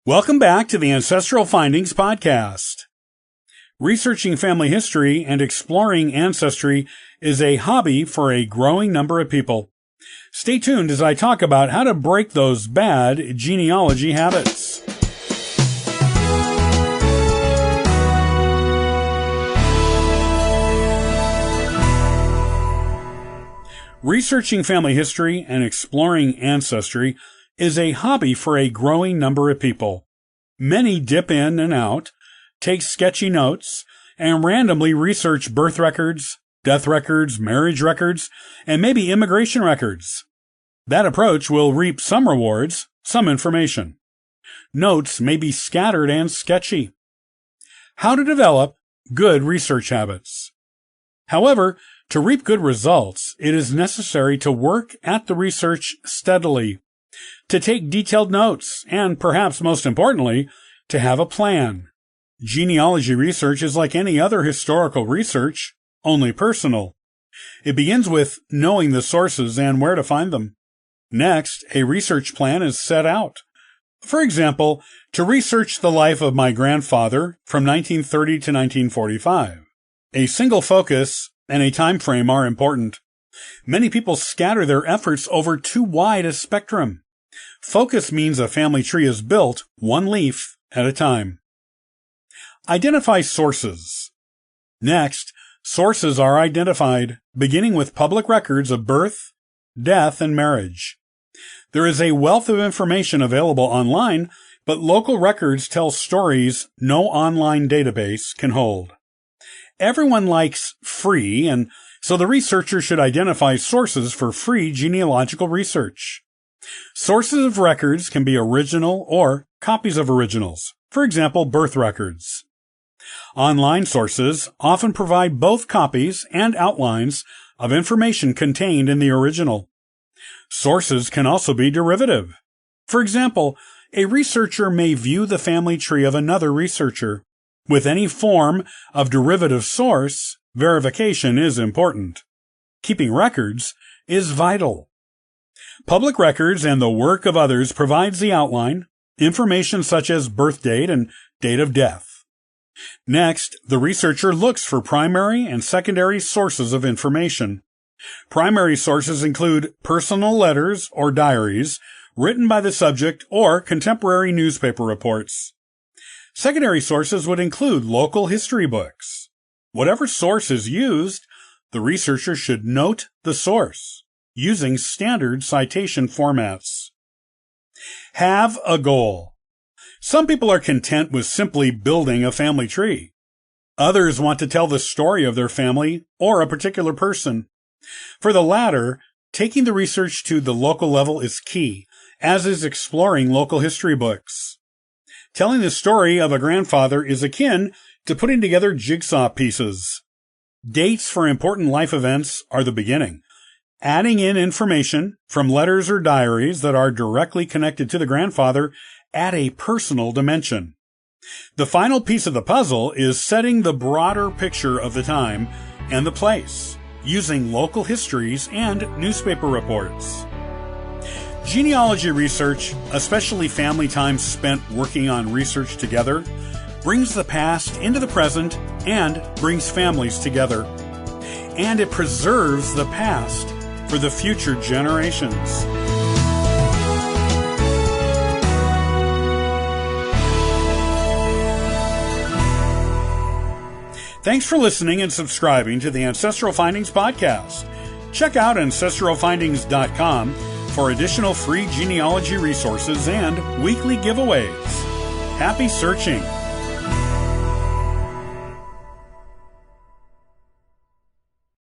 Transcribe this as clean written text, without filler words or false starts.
Welcome back to the Ancestral Findings Podcast. Researching family history and exploring ancestry is a hobby for a growing number of people. Stay tuned as I talk about how to break those bad genealogy habits. Researching family history and exploring ancestry is a hobby for a growing number of people. Many dip in and out, take sketchy notes, and randomly research birth records, death records, marriage records, and maybe immigration records. That approach will reap some rewards, some information. Notes may be scattered and sketchy. How to develop good research habits. However, to reap good results, it is necessary to work at the research steadily, to take detailed notes, and perhaps most importantly, to have a plan. Genealogy research is like any other historical research, only personal. It begins with knowing the sources and where to find them. Next, a research plan is set out. For example, to research the life of my grandfather from 1930 to 1945. A single focus and a time frame are important. Many people scatter their efforts over too wide a spectrum. Focus means a family tree is built one leaf at a time. Identify sources. Next, sources are identified, beginning with public records of birth, death, and marriage. There is a wealth of information available online, but local records tell stories no online database can hold. Everyone likes free, and so the researcher should identify sources for free genealogical research. Sources of records can be original or copies of originals, for example, birth records. Online sources often provide both copies and outlines of information contained in the original. Sources can also be derivative. For example, a researcher may view the family tree of another researcher. With any form of derivative source, verification is important. Keeping records is vital. Public records and the work of others provides the outline, information such as birth date and date of death. Next, the researcher looks for primary and secondary sources of information. Primary sources include personal letters or diaries written by the subject or contemporary newspaper reports. Secondary sources would include local history books. Whatever source is used, the researcher should note the source using standard citation formats. Have a goal. Some people are content with simply building a family tree. Others want to tell the story of their family or a particular person. For the latter, taking the research to the local level is key, as is exploring local history books. Telling the story of a grandfather is akin to putting together jigsaw pieces. Dates for important life events are the beginning. Adding in information from letters or diaries that are directly connected to the grandfather add a personal dimension. The final piece of the puzzle is setting the broader picture of the time and the place, using local histories and newspaper reports. Genealogy research, especially family time spent working on research together, brings the past into the present and brings families together. And it preserves the past for the future generations. Thanks for listening and subscribing to the Ancestral Findings Podcast. Check out ancestralfindings.com for additional free genealogy resources and weekly giveaways. Happy searching!